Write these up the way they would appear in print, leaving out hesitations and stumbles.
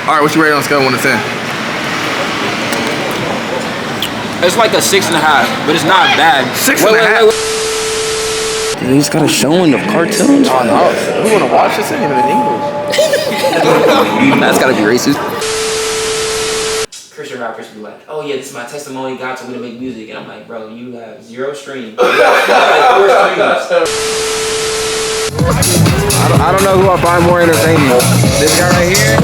All right, what you rate on a scale of 1 to 10? It's like a 6.5, but it's not bad. 6.5. Dude, he's got a showing of cartoons. Oh no, we want to watch this in English. That's gotta be racist. Christian rappers be like, oh yeah, this is my testimony. God told me to make music, and I'm like, bro, you have 0 streams. You have like 4 streams. I don't know who I find more entertaining. This guy right here.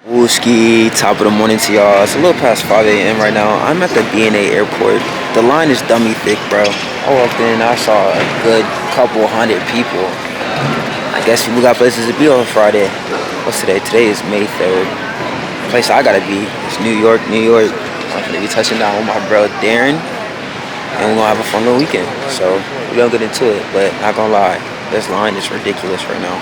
Wooski, top of the morning to y'all. It's a little past 5 a.m. right now. I'm at the B&A airport. The line is dummy thick, bro. I walked in, I saw a good couple hundred people. I guess people got places to be on Friday. What's today? Today is May 3rd. The place I gotta be is New York, New York. I'm gonna be touching down with my bro Darren, and we're gonna have a fun little weekend. So we're gonna get into it, but not gonna lie, this line is ridiculous right now.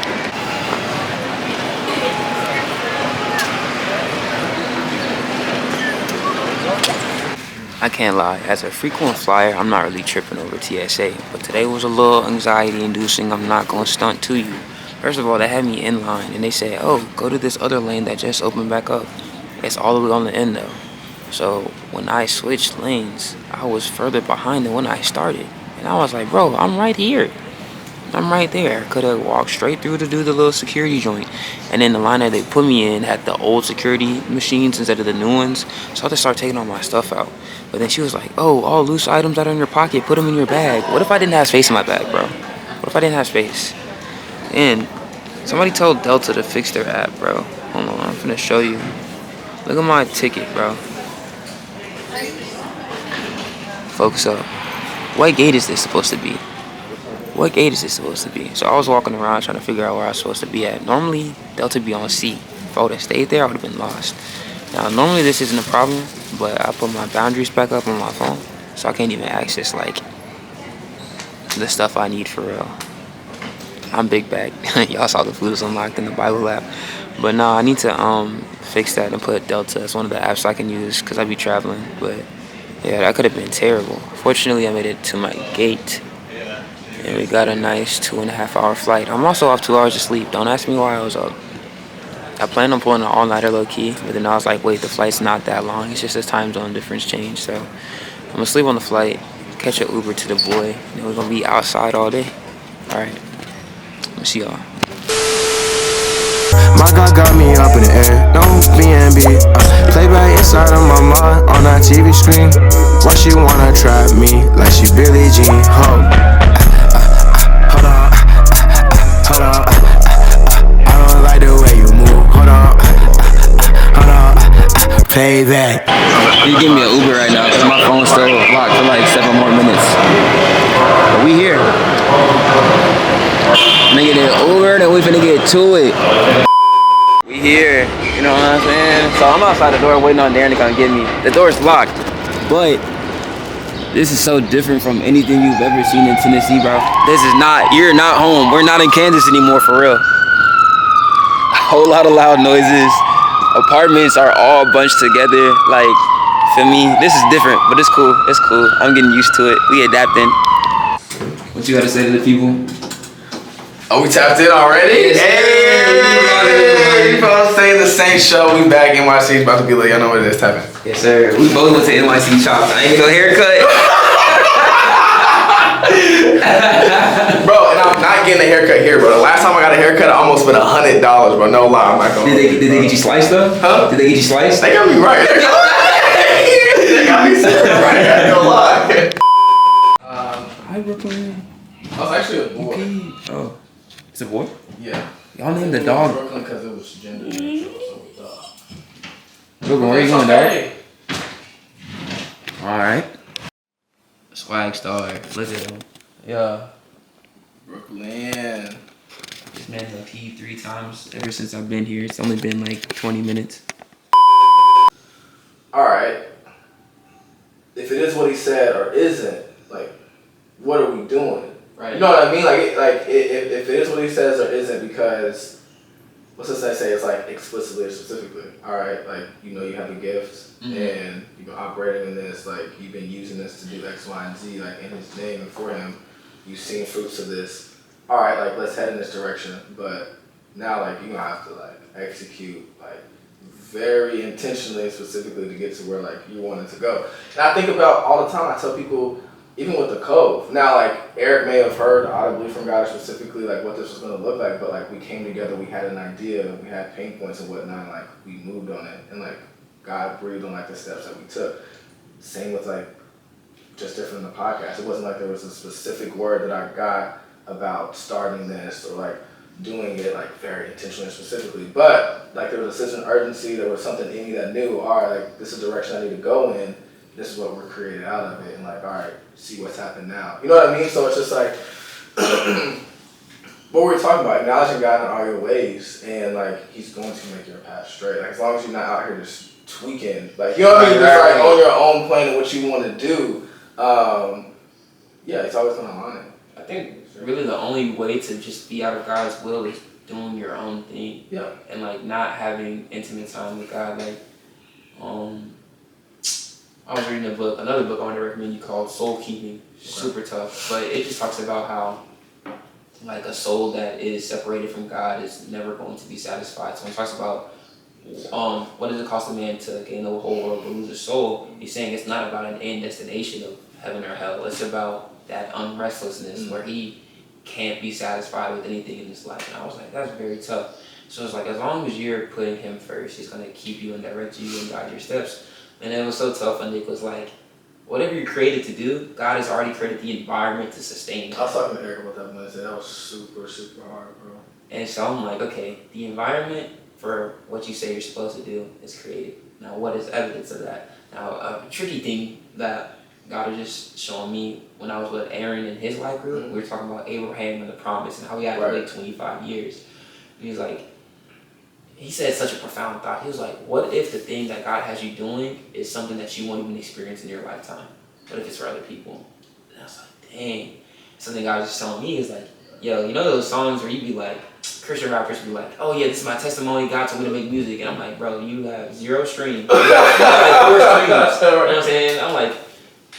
I can't lie, as a frequent flyer, I'm not really tripping over TSA, but today was a little anxiety inducing. I'm not gonna stunt to you. First of all, they had me in line and they said, oh, go to this other lane that just opened back up. It's all the way on the end though. So when I switched lanes, I was further behind than when I started. And I was like, bro, I'm right here. I'm right there. Could have walked straight through to do the little security joint. And then the line that they put me in had the old security machines instead of the new ones. So I had to start taking all my stuff out. But then she was like, oh, all loose items that are in your pocket, put them in your bag. What if I didn't have space in my bag, bro? What if I didn't have space? And somebody told Delta to fix their app, bro. Hold on, I'm finna show you. Look at my ticket, bro. Focus up. What gate is this supposed to be? What gate is this supposed to be? So I was walking around trying to figure out where I was supposed to be at. Normally, Delta be on C. If I would have stayed there, I would have been lost. Now, normally this isn't a problem, but I put my boundaries back up on my phone, so I can't even access, like, the stuff I need for real. I'm big bag. Y'all saw the food was unlocked in the Bible app. But no, I need to fix that and put Delta as one of the apps I can use, because I be traveling. But, yeah, that could have been terrible. Fortunately, I made it to my gate. And we got a nice 2.5-hour flight. I'm also off 2 hours of sleep. Don't ask me why I was up. I planned on pulling an all-nighter low-key, but then I was like, wait, the flight's not that long. It's just a time zone difference change. So I'm gonna sleep on the flight, catch an Uber to the boy, and we're gonna be outside all day. All right, let me see y'all. My God got me up in the air, don't B&B. Play back inside of my mind on that TV screen. Why she wanna trap me like she Billie Jean? Hold on, hold on. I don't like the way you move. Hold on, play back. You give me an Uber right now because my phone's still locked for like 7 more minutes. But we here. Nigga, the Uber, then we finna get to it. We here, you know what I'm saying? So I'm outside the door waiting on Darren to come get me. The door's locked, but this is so different from anything you've ever seen in Tennessee, bro. This is not, you're not home. We're not in Kansas anymore, for real. A whole lot of loud noises. Apartments are all bunched together. Like, feel me? This is different, but it's cool. It's cool. I'm getting used to it. We adapting. What you gotta say to the people? Oh, we tapped in already? Hey! You folks saying the same show. We back. NYC is about to be lit. Y'all know what it is. Tapping. Yes, sir. We both went to NYC Chops. I ain't get no haircut. Bro, and I'm not getting a haircut here, bro. The last time I got a haircut, I almost spent $100, bro. No lie, I'm not gonna. Did they get you sliced though? Huh? Did they get you sliced? They got me right. They got me sitting right. No lie. Hi, Brooklyn. I was actually a boy. Okay. Oh, it's a boy? Yeah. Y'all named the dog Brooklyn because it was gender neutral, so Brooklyn, where you going, dog? Alright. Swag star. Look at him. Yeah. Brooklyn. This man has peed 3 times ever since I've been here. It's only been like 20 minutes. Alright. If it is what he said or isn't, like, what are we doing? Right. You know what I mean? Like if it is what he says or isn't, because what's this I say? It's like explicitly or specifically. All right, like you know you have a gift and you've been operating in this, like you've been using this to do X, Y, and Z, like in His name and for Him. You've seen fruits of this. All right, like let's head in this direction. But now, like you're gonna have to like execute like very intentionally and specifically to get to where like you wanted to go. And I think about all the time. I tell people, even with the Cove. Now, like Eric may have heard audibly from God specifically like what this was gonna look like, but like we came together, we had an idea, we had pain points and whatnot, and, like we moved on it, and like God breathed on like the steps that we took. Same with like just different in the podcast. It wasn't like there was a specific word that I got about starting this or like doing it like very intentionally and specifically, but like there was a sense of urgency. There was something in me that knew, all right, like this is the direction I need to go in. This is what we're created out of it, and like, all right, see what's happened now. You know what I mean? So it's just like what we're talking about, acknowledging God in all your ways, and like He's going to make your path straight. Like as long as you're not out here just tweaking, like you know what I mean, just like on your own plan and what you want to do. Yeah, it's always gonna align it. I think really the only way to just be out of God's will is doing your own thing. Yeah. And like not having intimate time with God. Like, I was reading another book I want to recommend you called Soul Keeping. Super tough, but it just talks about how like a soul that is separated from God is never going to be satisfied. So when it talks about what does it cost a man to gain the whole world but lose his soul, he's saying it's not about an end destination of heaven or hell. It's about that unrestlessness where he can't be satisfied with anything in this life. And I was like, that's very tough. So it's like as long as you're putting Him first, He's gonna keep you and direct you and guide your steps. And it was so tough, and Nick was like, whatever you're created to do, God has already created the environment to sustain you. I was talking to Eric about that when I said that was super, super hard, bro. And so I'm like, okay, the environment for what you say you're supposed to do is created. Now, what is evidence of that? Now, a tricky thing that God was just showing me when I was with Aaron and his life group, we were talking about Abraham and the promise and how he had to wait 25 years. And he was like, he said such a profound thought. He was like, what if the thing that God has you doing is something that you won't even experience in your lifetime? What if it's for other people? And I was like, dang. Something God was just telling me is like, yo, you know those songs where you be like, Christian rappers be like, oh yeah, this is my testimony, God told me to make music. And I'm like, bro, you have 0 streams. You have like 4 streams. You know what I'm saying? I'm like,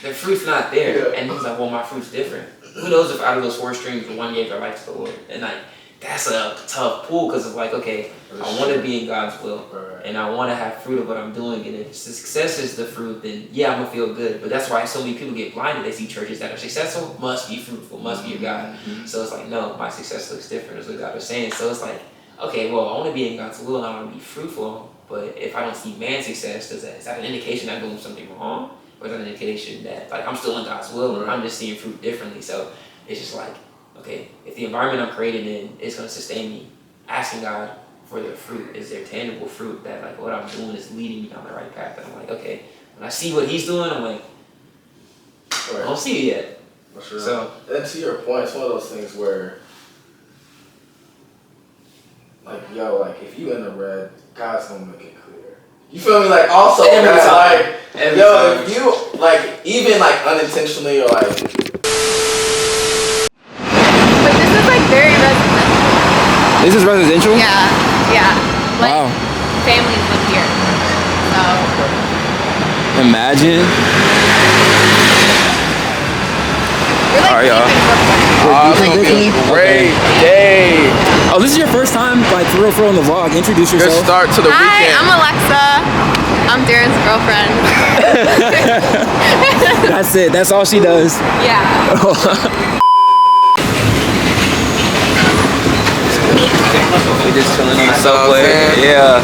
the fruit's not there. And he's like, well, my fruit's different. Who knows if out of those 4 streams, the one gave their life to the Lord. And like, that's a tough pull because it's like, okay, I want to be in God's will and I want to have fruit of what I'm doing. And if success is the fruit, then yeah, I'm going to feel good. But that's why so many people get blinded. They see churches that are successful, must be fruitful, must be of God. So it's like, no, my success looks different is what God was saying. So it's like, okay, well, I want to be in God's will and I want to be fruitful. But if I don't see man's success, is that an indication I'm doing something wrong? Or is that an indication that like I'm still in God's will and I'm just seeing fruit differently? So it's just like, okay, if the environment I'm created in is going to sustain me, asking God for the fruit, is there tangible fruit that like what I'm doing is leading me down the right path? And I'm like, okay, when I see what He's doing, I'm like, I don't see it yet. For sure. So, and to your point, it's one of those things where, like, yo, like if you in the red, God's gonna make it clear. You feel me? Like also, that's like, yo, if you like even like unintentionally or like. Very residential. This is residential? Yeah. Like, wow. Families live here. So. Imagine. We're like Alright, y'all. Great day. Oh, this is your first time, like, for real on the vlog. Introduce yourself. Good start to the weekend. Hi, I'm Alexa. I'm Darren's girlfriend. That's it. That's all she does. Yeah. we just chilling on the subway. Yeah.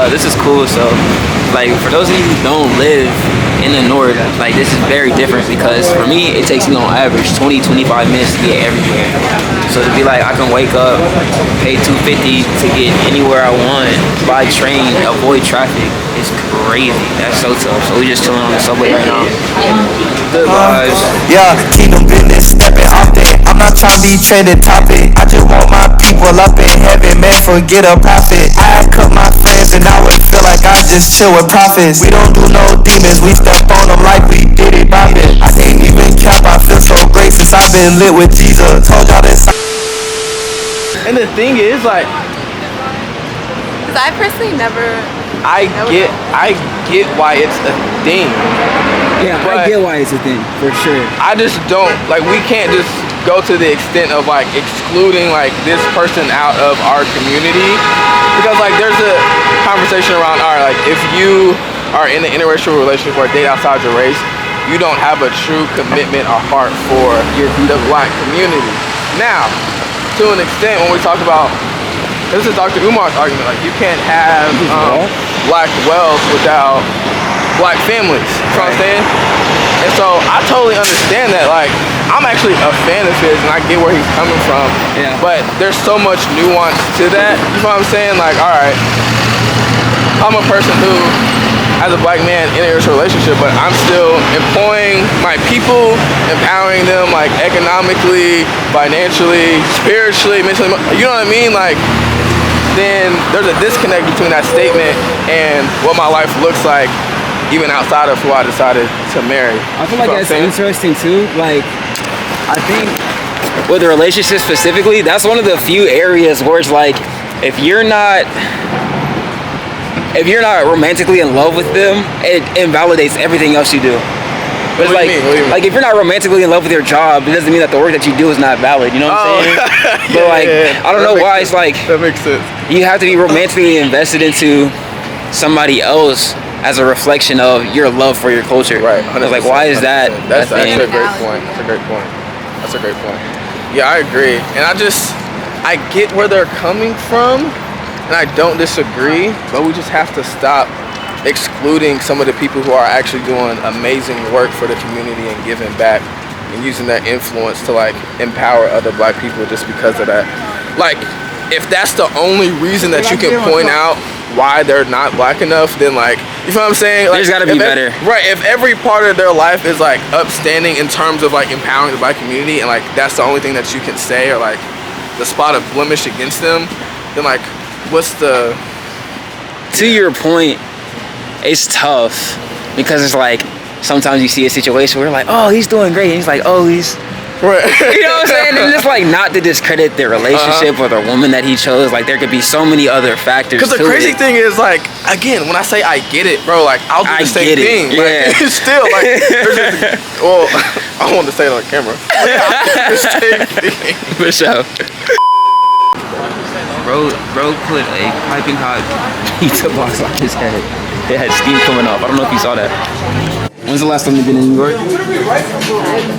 This is cool. So, like, for those of you who don't live in the north, like, this is very different because for me, it takes me on average 20-25 minutes to get everywhere. So to be like, I can wake up, pay $250 to get anywhere I want, by train, avoid traffic. It's crazy. That's so tough. So we just chilling on the subway right now. Good vibes. Yeah, kingdom business, stepping off that. I'm not trying to be trending topic. I just want my people up in heaven, man, forget a prophet. I cut my friends and I would feel like I just chill with prophets. We don't do no demons, we step on them like we did it boppin'. I can't even cap, I feel so great since I've been lit with Jesus. Told y'all this. And the thing is, like, Because I personally never. I get why it's a thing. Yeah, But- I get why it's a thing, for sure. I just don't, like, we can't just go to the extent of, like, excluding, like, this person out of our community. Because, like, there's a conversation around, all right, like, if you are in an interracial relationship or date outside your race, you don't have a true commitment or heart for the black community. Now, to an extent, when we talk about, this is Dr. Umar's argument, like, you can't have black wealth without black families. You know what I'm saying? And so I totally understand that. Like, I'm actually a fan of his and I get where he's coming from. Yeah. But there's so much nuance to that. You know what I'm saying? Like, all right, I'm a person who, as a black man in a relationship, but I'm still employing my people, empowering them, like, economically, financially, spiritually, mentally. You know what I mean? Like, then there's a disconnect between that statement and what my life looks like, even outside of who I decided to marry. I feel like You know that's what I'm saying? interesting too. Like, I think with the relationship specifically, that's one of the few areas where it's like, if you're not romantically in love with them, it invalidates everything else you do. But it's What do like, you mean? What do you mean? like if you're not romantically in love with your job, it doesn't mean that the work that you do is not valid. You know what I'm saying? But like, I don't know why it's like That makes sense. you have to be romantically invested into somebody else as a reflection of your love for your culture. Right. I was like, why is that? 100%. That's a thing? actually a great point. That's a great point. That's a great point. Yeah, I agree. And I get where they're coming from, and I don't disagree, but we just have to stop excluding some of the people who are actually doing amazing work for the community and giving back and using their influence to, like, empower other black people just because of that. Like, if that's the only reason that you can point out why they're not black enough, then, like, you know what I'm saying? Like, There's gotta be better. Right, if every part of their life is, like, upstanding in terms of, like, empowering the black community, and, like, that's the only thing that you can say, or, like, the spot of blemish against them, then, like, what's the... To your point, it's tough because it's like sometimes you see a situation where you're like, oh, he's doing great, and he's like, oh, he's Right. you know what I'm saying? And it's like not to discredit their relationship or the woman that he chose. Like there could be so many other factors. Because the crazy thing is, like, again, when I say I get it, bro, like, I'll do the same thing. Yeah. Like, it's still, like, well, I want to say it on camera. I'll do the same thing. For sure. Bro put a piping hot pizza box on his head. It had steam coming off. I don't know if you saw that. When's the last time you've been in New York?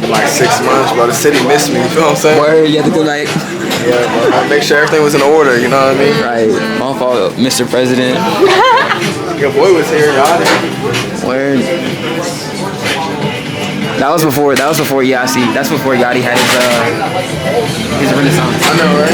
Like 6 months, bro. The city missed me. You feel what I'm saying? Where you had to go like, Yeah, bro. I make sure everything was in order. You know what I mean? right? My fault, Mr. President. Your boy was here, y'all. Where? That was before Yassi. That's before Yachty had his renaissance. I know, right?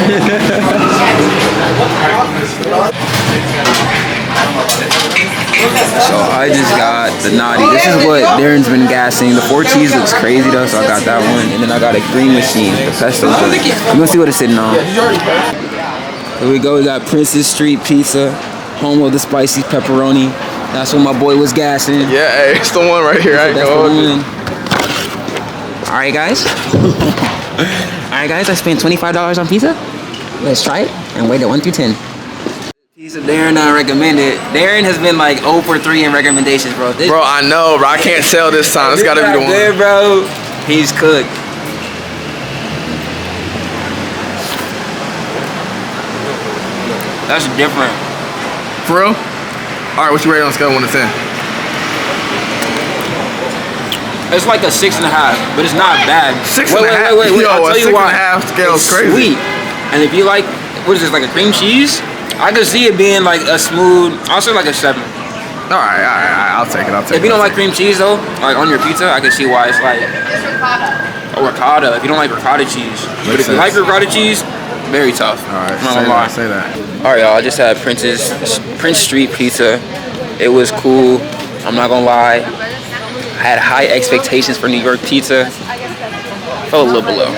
So I just got the naughty. This is what Darren's been gassing. The 4 cheese looks crazy though, so I got that one. And then I got a green machine, the pesto. We're gonna see what it's sitting on. Here we go. We got Princess Street Pizza, home of the spicy pepperoni. That's what my boy was gassing. Yeah, hey, it's the one right here. I ain't That's gonna the hold you. one. All right, guys. All right, guys. I spent $25 on pizza. Let's try it and rate it 1 through 10. Pizza Darren recommended. Darren has been like 0 for 3 in recommendations, bro. This Bro, I know, bro. I can't tell this time. It's gotta be the one. good, bro. He's cooked. That's different. For real? All right, what you rate on a scale of 1 to 10? It's like a 6.5, but it's not bad. 6.5? Wait. Yo, I'll a tell you why. 6.5 scale is It's crazy. sweet. And if you like, what is this, like a cream cheese? I could see it being like a smooth, I'll say like a 7. All right. I'll take it. If you don't like cream cheese though, like on your pizza, I can see why it's like a ricotta. If you don't like ricotta cheese, but if you like ricotta cheese, very tough. All right, I'm not gonna lie. say that. All right, y'all. I just had Prince Street Pizza. It was cool. I'm not gonna lie. I had high expectations for New York pizza. Fell a little below.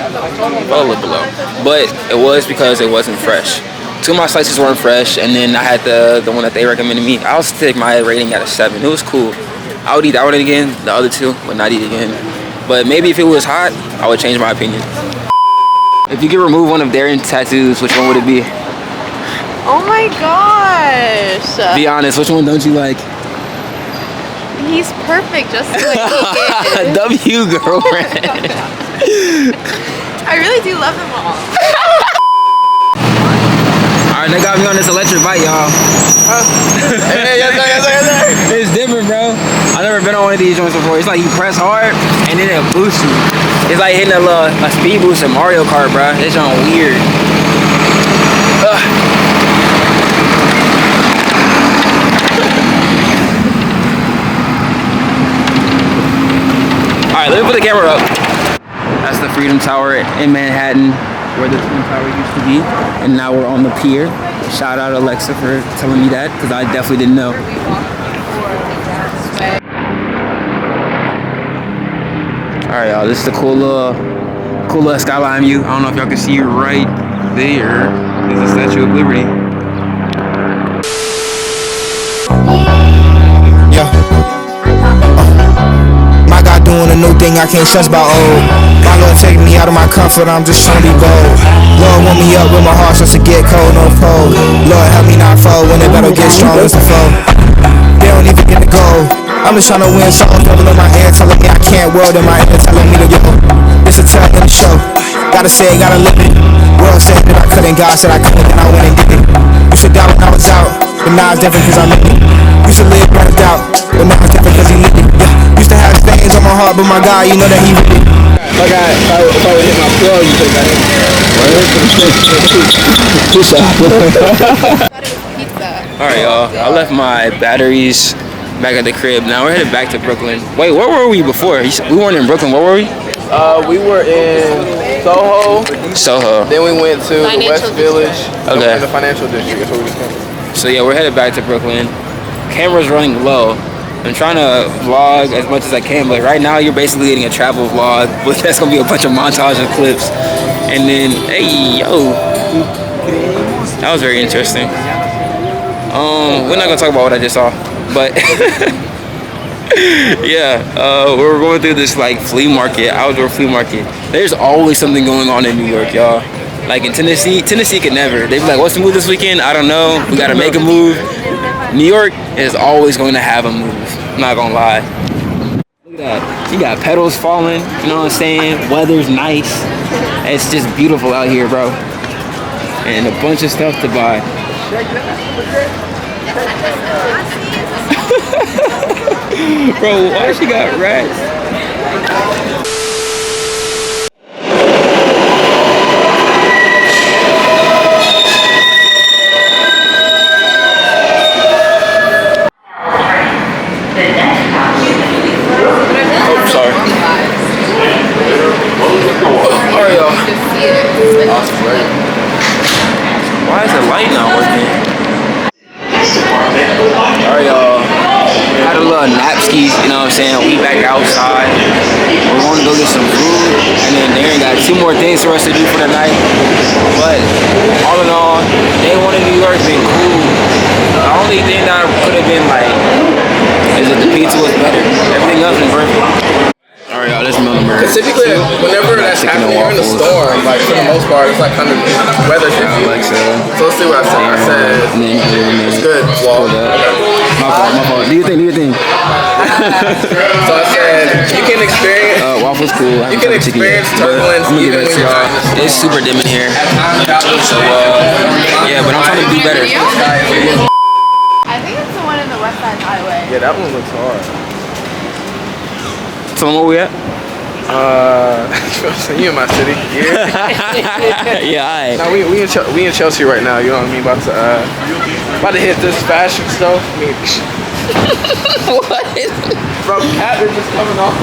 But it was because it wasn't fresh. 2 of my slices weren't fresh, and then I had the one that they recommended me. I'll stick my rating at a 7. It was cool. I would eat that one again. The other 2 would not eat again. But maybe if it was hot, I would change my opinion. If you could remove one of Darren's tattoos, which one would it be? Oh my gosh. Be honest, which one don't you like? He's perfect, just the way he is. W, girlfriend. I really do love them all. Alright, they got me on this electric bike, y'all. Hey, yes, sir. It's different, bro. I've never been on one of these joints before. It's like you press hard and then it boosts you. It's like hitting a speed boost in Mario Kart, bro. It's on weird. Alright, let me put the camera up. That's the Freedom Tower in Manhattan, where the Twin Tower used to be. And now we're on the pier. Shout out Alexa for telling me that, because I definitely didn't know. Alright, y'all, this is the cool little skyline view. I don't know if y'all can see right there. There's the Statue of Liberty. Yeah. My God doing a new thing, I can't stress about old. My Lord take me out of my comfort, I'm just trying to be bold. Lord want me up with my heart starts to get cold, no pole. Lord help me not fall when the battle gets strong as the foe. They don't even get the goal. I'm just trying to win songs, double in my ear telling me I can't, world in my ear telling me to go. It's a tell in the show, gotta say it, gotta live it. World said that I couldn't, God said I couldn't, and I went and did it. You should doubt when I was out, but now it's different cause I'm in it. You should live by the doubt, but now it's different cause he lived it. Yeah. Used to have stains on my heart, but my God, you know that he really. If I would hit my plug, you think I Alright, y'all. I left my batteries back at the crib. Now we're headed back to Brooklyn. Wait, where were we before? We weren't in Brooklyn. Where were we? We were in Soho. Soho. Then we went to the West Village. Okay. In the financial district. That's where we just came from. So yeah, we're headed back to Brooklyn. Camera's running low. I'm trying to vlog as much as I can, but right now you're basically getting a travel vlog, but that's gonna be a bunch of montage of clips. And then, hey, yo, that was very interesting. We're not gonna talk about what I just saw, but yeah, we're going through this like flea market, outdoor flea market. There's always something going on in New York, y'all. Like in Tennessee could never. They be like, what's the move this weekend? I don't know. We gotta make a move. New York is always going to have a move. I'm not gonna lie. Look at that. You got petals falling, you know what I'm saying? Weather's nice. It's just beautiful out here, bro. And a bunch of stuff to buy. Bro, why she got rats? Why is the light not working? Alright, y'all. Had a little nap skis, you know what I'm saying? We back outside. We're going to go get some food. And then Darren got 2 more things for us to do for the night. But all in all, day 1 in New York been cool. The only thing that could have been like is that the pizza was better. Everything else was perfect. Alright, y'all, this is number. Because typically, whenever that's happening, you're in the storm. Like, for the most part, it's like kind of weather shit. So let's see what I said. I said, it's good. Well, my fault. Do your thing. So I said, you can experience. Waffle's cool. You can experience turbulence even when you're on. It's super dim in here. So, yeah, but I'm trying to do better. I think it's the one in the West Side Highway. Yeah, that one looks hard. Tell them where we at? You in my city. Yeah. Yeah, alright. No, we in Chelsea right now. You know what I mean? About to hit this fashion stuff. I mean, What? bro, cat is just coming off.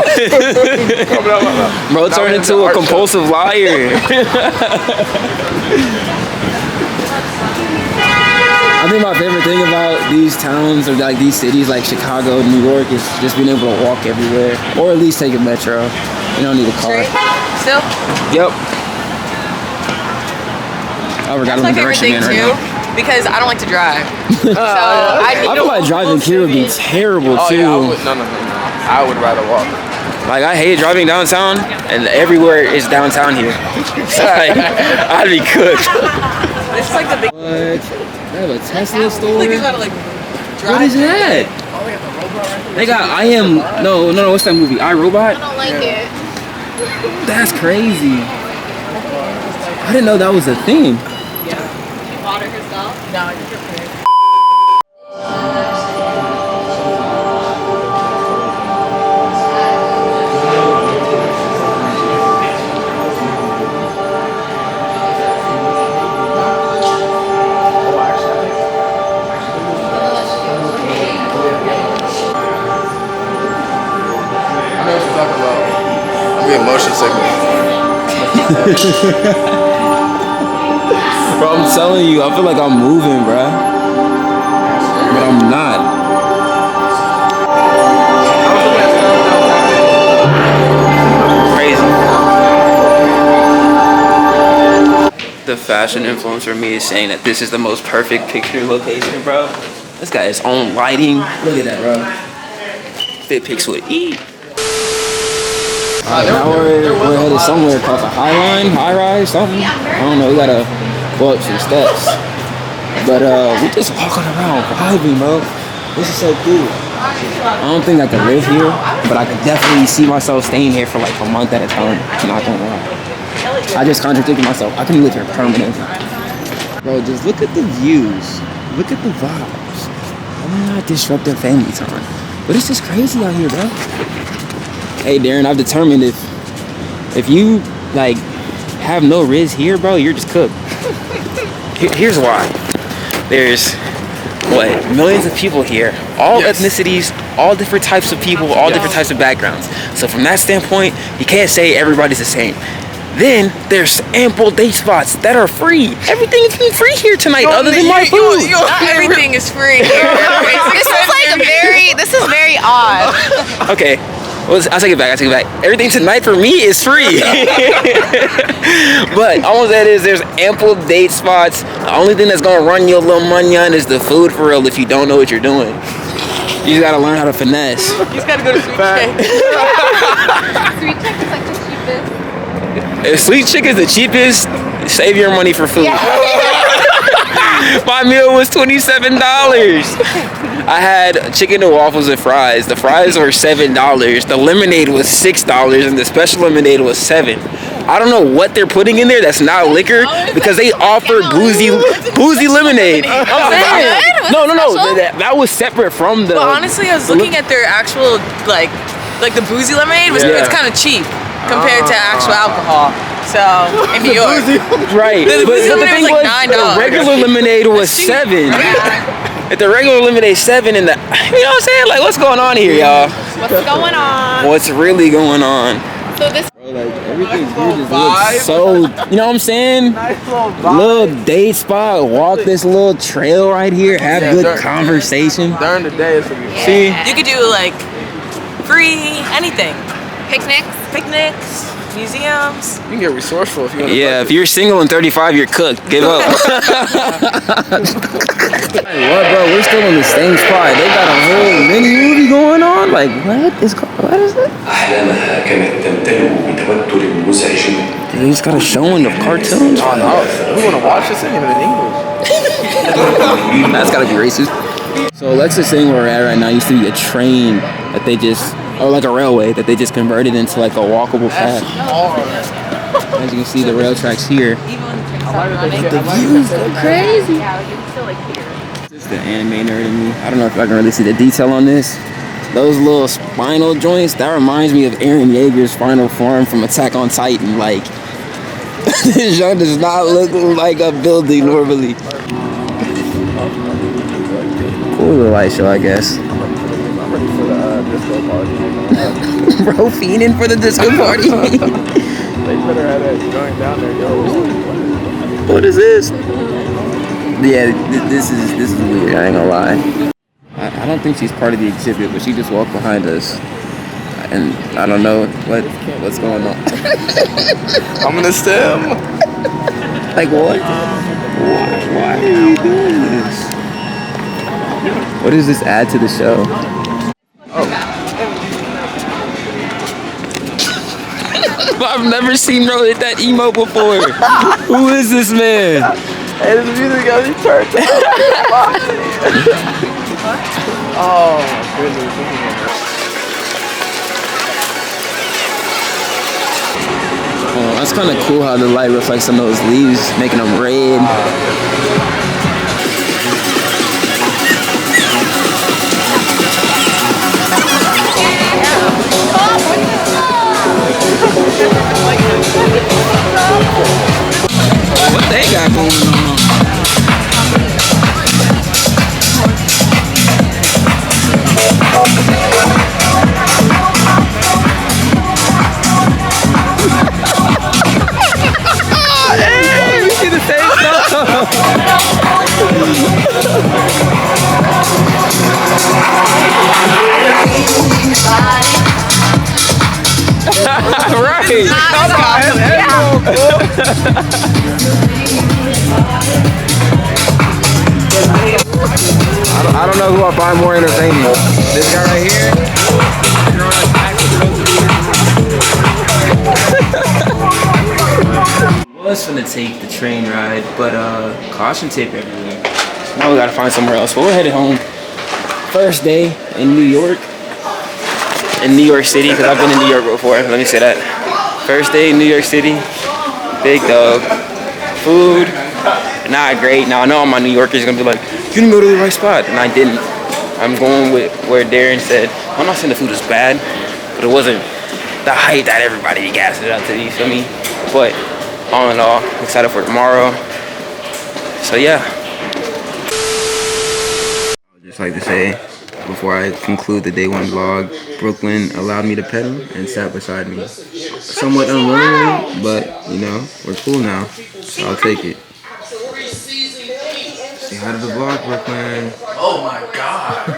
Coming off. Bro, turned into a compulsive liar. I think my favorite thing about these towns or like these cities like Chicago, New York is just being able to walk everywhere or at least take a metro. You don't need a car. Still? Yep. I forgot That's my the favorite direction thing in right too, now. because I don't like to drive. So I I feel like driving here would be terrible too. Yeah, no. I would rather walk. Like, I hate driving downtown, and everywhere is downtown here. Like, I'd be cooked. It's like the big. What? They have a Tesla store? Like you gotta like drive. What is that? They got no, what's that movie? I, Robot? I don't like it. That's crazy. I didn't know that was a thing. Water herself. No, I think you're okay. I'm getting motion sickness. Bro, I'm telling you, I feel like I'm moving, bro. But I'm not. Crazy. The fashion influencer me is saying that this is the most perfect picture location, bro. This got his own lighting. Look at that, bro. Fit pics with E. Now we're headed somewhere called the high rise, something. I don't know, we gotta go up some steps. But we just walking around vibing, bro. This is so cool. I don't think I could live here, but I could definitely see myself staying here for like a month at a time. I'm not gonna lie. I just contradicted myself. I can live here permanently. Bro, just look at the views. Look at the vibes. I'm not disrupting family time. But it's just crazy out here, bro. Hey Darren, I've determined if you like have no Riz here, bro, you're just cooked. Here's why. There's millions of people here, all ethnicities, all different types of people, all different types of backgrounds. So from that standpoint, you can't say everybody's the same. Then there's ample day spots that are free. Everything's been free here tonight, other than my food. Not everything is free here. This is very odd. Okay. Well, I'll take it back. Everything tonight for me is free. But all that is, there's ample date spots. The only thing that's gonna run you a little money on is the food for real if you don't know what you're doing. You just gotta learn how to finesse. You just gotta go to Sweet Chick. Sweet Chick is like the cheapest. If Sweet Chick is the cheapest, save your money for food. My meal was $27. I had chicken and waffles and fries. The fries were $7. The lemonade was $6, and the special lemonade was $7. I don't know what they're putting in there that's not liquor because they offered boozy lemonade. I'm saying, no. That was separate from the. But honestly, I was looking at their actual like the boozy lemonade was it's kind of cheap compared to actual alcohol. So in New York, right? The boozy lemonade was like $9. The regular lemonade was $7. If the regular lemonade $7 and the, you know what I'm saying? Like, what's going on here, y'all? What's going on? What's really going on? So this. Bro, like everything here just looks so. You know what I'm saying? Nice little Little day spot. Walk this little trail right here. Have good conversation. During the day, it's gonna be fun. See? you could do like free anything, Picnics. museums. You can get resourceful if you want to. Yeah, if you're single and 35, you're cooked. Give up. What, bro? We're still in the same spot. They got a whole mini movie going on. Like, what is that? أحلامها كانت تمتلئ بتوتر مزعج. They just got a showing of cartoons. Oh no, we want to watch this thing in English. That's gotta be racist. So Alexa's saying where we're at right now used to be a train that they just, or like a railway that they just converted into like a walkable path. As you can see, the rail tracks here. The views go crazy. This is the anime nerd in me. I don't know if I can really see the detail on this. Those little spinal joints, that reminds me of Eren Yeager's final form from Attack on Titan. Like, this joint does not look like a building normally. Cool little light show, I guess. I'm ready for the disco party. Bro, fiending for the disco party. They better have that joint down there, yo. What is this? Yeah, this is weird. I ain't gonna lie. I don't think she's part of the exhibit, but she just walked behind us, and I don't know what's going on. I'm in the stem. Like what? Why are you doing this? What does this add to the show? I've never seen bro hit that emo before. Who is this man? Hey, this music got me turned up. Oh my goodness. Oh, that's kind of cool how the light reflects on those leaves, making them red. What they got going on? Hey, we see the same stuff. Right. I don't know who I find more entertaining. This guy right here. Was gonna take the train ride, but caution tape everywhere. So now we gotta find somewhere else. But we're headed home. First day in New York. In New York City, because I've been in New York before. Let me say that. First day in New York City. Big dog. Food. Not great. Now I know all my New Yorkers are gonna be like, you didn't go to the right spot, and I didn't. I'm going with where Darren said. I'm not saying the food was bad, but it wasn't the hype that everybody gassed it out to. You feel me? But all in all, excited for tomorrow. So yeah. I'd just like to say, before I conclude the day one vlog, Brooklyn allowed me to pet him and sat beside me. Somewhat unwillingly, but you know, we're cool now. So I'll take it. Say hi to the vlog, Brooklyn. Oh my god.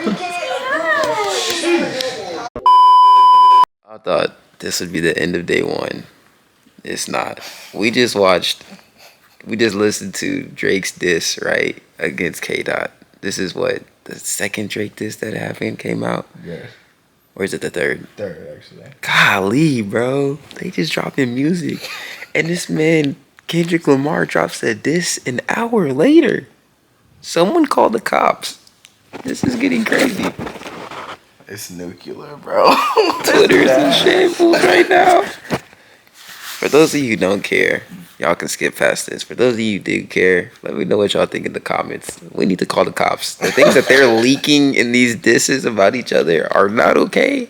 I thought this would be the end of day one. It's not. We just listened to Drake's diss, right, against K-Dot. This is what, the second Drake diss that happened, came out? Yeah. Or is it the third? Third, actually. Golly, bro. They just dropping music. And this man, Kendrick Lamar, drops a diss an hour later. Someone called the cops. This is getting crazy. It's nuclear, bro. Twitter's in shambles right now. For those of you who don't care, y'all can skip past this. For those of you who do care, let me know what y'all think in the comments. We need to call the cops. The things that they're leaking in these disses about each other are not okay.